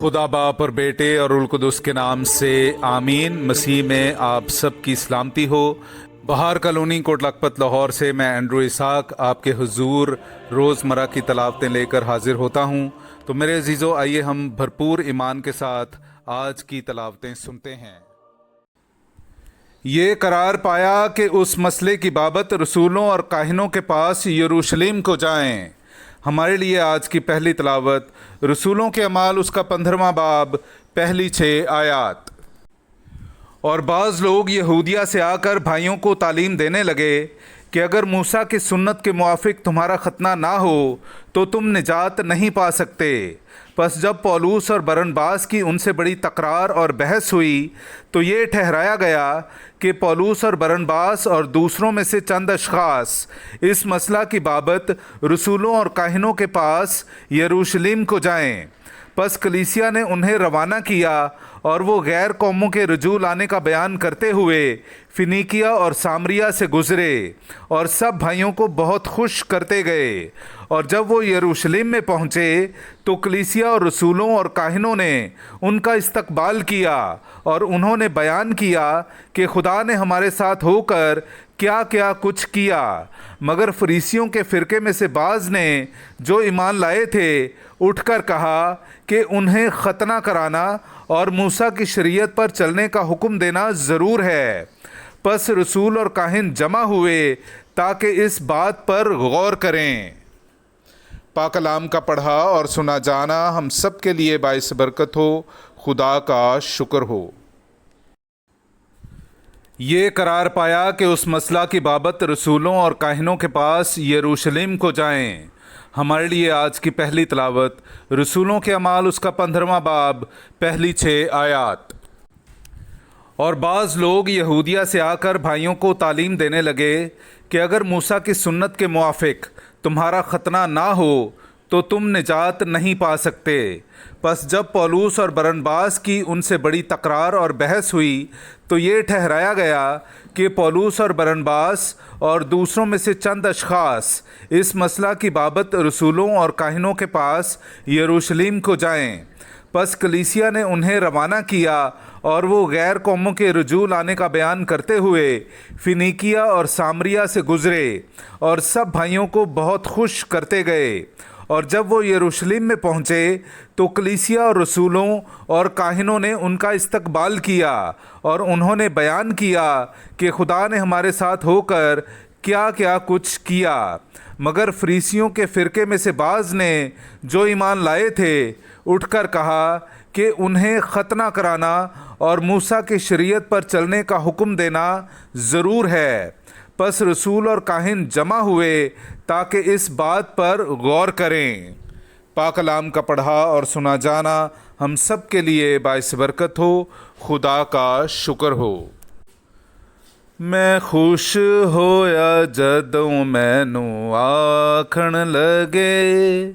खुदा बाप और बेटे और उल कुदस के नाम से आमीन। मसीह में आप सब की सलामती हो। बहार कॉलोनी कोट लखपत लाहौर से मैं एंड्रू इसाक आपके हुजूर रोज़मर्रा की तलावतें लेकर हाजिर होता हूँ। तो मेरे अजीज़ों, आइए हम भरपूर ईमान के साथ आज की तलावतें सुनते हैं। ये करार पाया कि उस मसले की बाबत रसूलों और काहिनों के पास यरूशलेम को जाएं। हमारे लिए आज की पहली तलावत रसूलों के अमाल उसका 15वां बाब पहली 6 आयात। और बाज़ लोग यहूदिया से आकर भाइयों को तालीम देने लगे कि अगर मूसा की सुन्नत के मुआफिक तुम्हारा खतना ना हो तो तुम निजात नहीं पा सकते। बस जब पौलुस और बरनबास की उनसे बड़ी तकरार और बहस हुई तो ये ठहराया गया कि पौलुस और बरनबास और दूसरों में से चंद अशखास इस मसला की बाबत रसूलों और काहिनों के पास यरूशलेम को जाएं। बस कलीसिया ने उन्हें रवाना किया और वो गैर कौमों के रजू लाने का बयान करते हुए फिनीकिया और सामरिया से गुजरे और सब भाइयों को बहुत खुश करते गए। और जब वो यरूशलेम में पहुँचे तो कलीसिया और रसूलों और काहिनों ने उनका इस्तकबाल किया और उन्होंने बयान किया कि खुदा ने हमारे साथ होकर क्या क्या कुछ किया। मगर फरीसियों के फ़िरके में से बाज़ ने जो ईमान लाए थे उठकर कहा कि उन्हें खतना कराना और मूसा की शरीयत पर चलने का हुक्म देना ज़रूर है। बस रसूल और काहिन जमा हुए ताकि इस बात पर गौर करें। पाक कलाम का पढ़ा और सुना जाना हम सब के लिए बाइस बरकत हो। खुदा का शुक्र हो। ये करार पाया कि उस मसला की बाबत रसूलों और काहिनों के पास यरूशलेम को जाएं। हमारे लिए आज की पहली तलावत रसूलों के अमाल उसका 15वां बाब पहली 6 आयात। और बाज़ लोग यहूदिया से आकर भाइयों को तालीम देने लगे कि अगर मूसा की सुन्नत के मुआफिक तुम्हारा खतना ना हो तो तुम निजात नहीं पा सकते। बस जब पौलुस और बरनबास की उनसे बड़ी तकरार और बहस हुई तो ये ठहराया गया कि पौलुस और बरनबास और दूसरों में से चंद अशखास इस मसला की बाबत रसूलों और काहिनों के पास यरूशलेम को जाएं। बस कलीसिया ने उन्हें रवाना किया और वो गैर कौमों के रजू लाने का बयान करते हुए फिनीकिया और सामरिया से गुजरे और सब भाइयों को बहुत खुश करते गए। और जब वो यरूशलेम में पहुँचे तो कलीसिया और रसूलों और काहिनों ने उनका इस्तकबाल किया और उन्होंने बयान किया कि खुदा ने हमारे साथ होकर क्या क्या कुछ किया। मगर फरीसियों के फ़िरके में से बाज़ ने जो ईमान लाए थे उठकर कहा कि उन्हें खतना कराना और मूसा की शरीयत पर चलने का हुक्म देना ज़रूर है। बस रसूल और काहिन जमा हुए ताकि इस बात पर गौर करें। पाक कलाम का पढ़ा और सुना जाना हम सब के लिए बाइस बरकत हो। खुदा का शुक्र हो। मैं खुश होया जदों मैनू आखण लगे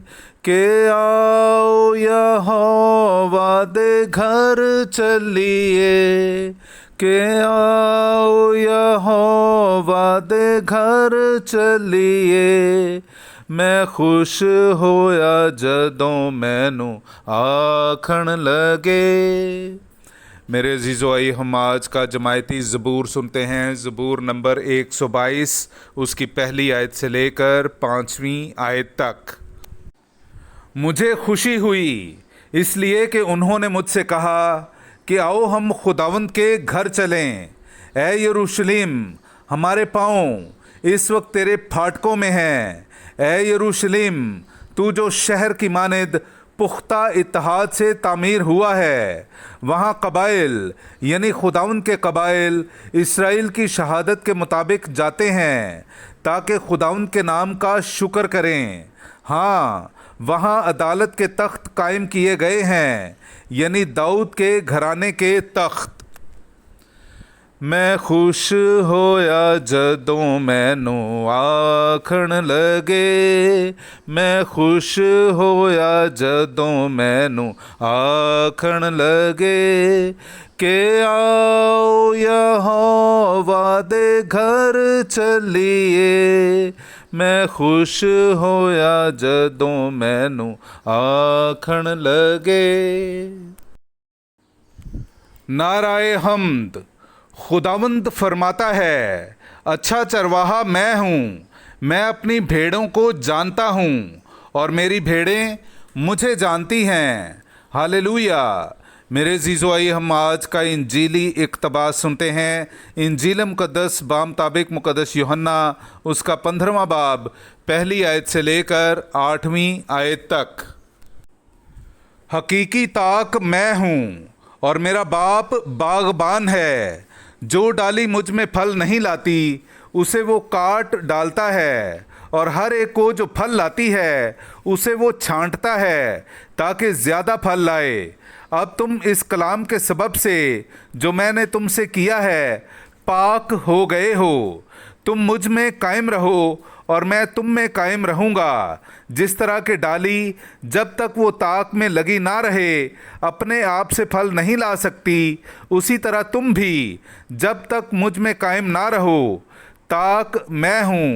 कि आओ यहोवा दे घर चलिए, कि आओ यहोवा दे घर चलिए। मैं खुश होया जदों मैनू आखण लगे। मेरे अजीज़ों, आइए हम आज का जमायती ज़बूर सुनते हैं। ज़बूर नंबर 122 उसकी पहली आयत से लेकर 5वीं आयत तक। मुझे खुशी हुई इसलिए कि उन्होंने मुझसे कहा कि आओ हम खुदावंद के घर चलें। ऐ यरूशलेम, हमारे पाँव इस वक्त तेरे फाटकों में हैं। ऐ यरूशलेम, तू जो शहर की मानद पुख्ता इत्तेहाद से तामीर हुआ है। वहाँ कबाइल यानी खुदावंद के कबाइल इसराइल की शहादत के मुताबिक जाते हैं ताकि खुदावंद के नाम का शुक्र करें। हाँ, वहाँ अदालत के तख्त कायम किए गए हैं यानी दाऊद के घराने के तख्त। मैं खुश होया जदों मैनू आखण लगे, मैं खुश होया जदों मैनू आखण लगे कि आओ यहोवा दे घर चलिए। ਮੈਂ ਖੁਸ਼ ਹੋਇਆ ਜਦੋਂ ਮੈਨੂੰ ਆਖਣ ਲਗੇ। नाराए हम्द। खुदावंद फरमाता है, अच्छा चरवाहा मैं हूँ, मैं अपनी भेड़ों को जानता हूँ और मेरी भेड़ें मुझे जानती हैं। हालेलुया। मेरे जीजो, आइए हम आज का इंजीली इक़्तबास सुनते हैं। इंजील मुक़द्दस बामुताबिक मुक़द्दस यूहन्ना उसका 15वां बाब पहली आयत से लेकर 8वीं आयत तक। हकीकी ताक मैं हूँ और मेरा बाप बागबान है। जो डाली मुझ में फल नहीं लाती उसे वो काट डालता है, और हर एक को जो फल लाती है उसे वो छांटता है ताकि ज़्यादा फल लाए। अब तुम इस कलाम के सबब से जो मैंने तुमसे किया है पाक हो गए हो। तुम मुझ में कायम रहो और मैं तुम में कायम रहूँगा। जिस तरह के डाली जब तक वो ताक में लगी ना रहे अपने आप से फल नहीं ला सकती, उसी तरह तुम भी जब तक मुझ में कायम ना रहो। ताक मैं हूँ,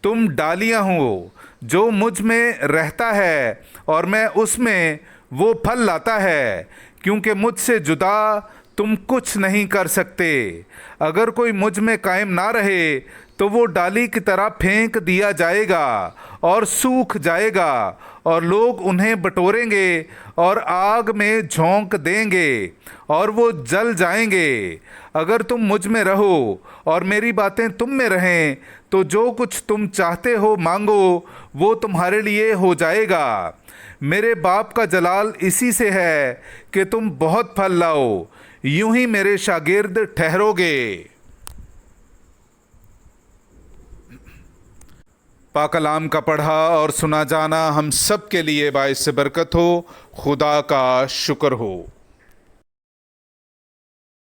तुम डालियाँ हो। जो मुझ में रहता है और मैं उसमें, वो फल लाता है, क्योंकि मुझसे जुदा तुम कुछ नहीं कर सकते। अगर कोई मुझ में कायम ना रहे तो वो डाली की तरह फेंक दिया जाएगा और सूख जाएगा, और लोग उन्हें बटोरेंगे और आग में झोंक देंगे और वो जल जाएंगे। अगर तुम मुझ में रहो और मेरी बातें तुम में रहें तो जो कुछ तुम चाहते हो मांगो, वो तुम्हारे लिए हो जाएगा। मेरे बाप का जलाल इसी से है कि तुम बहुत फल लाओ, यूं ही मेरे शागिर्द ठहरोगे। पाक कलाम का पढ़ा और सुना जाना हम सब के लिए बाइस बरकत हो। खुदा का शुक्र हो।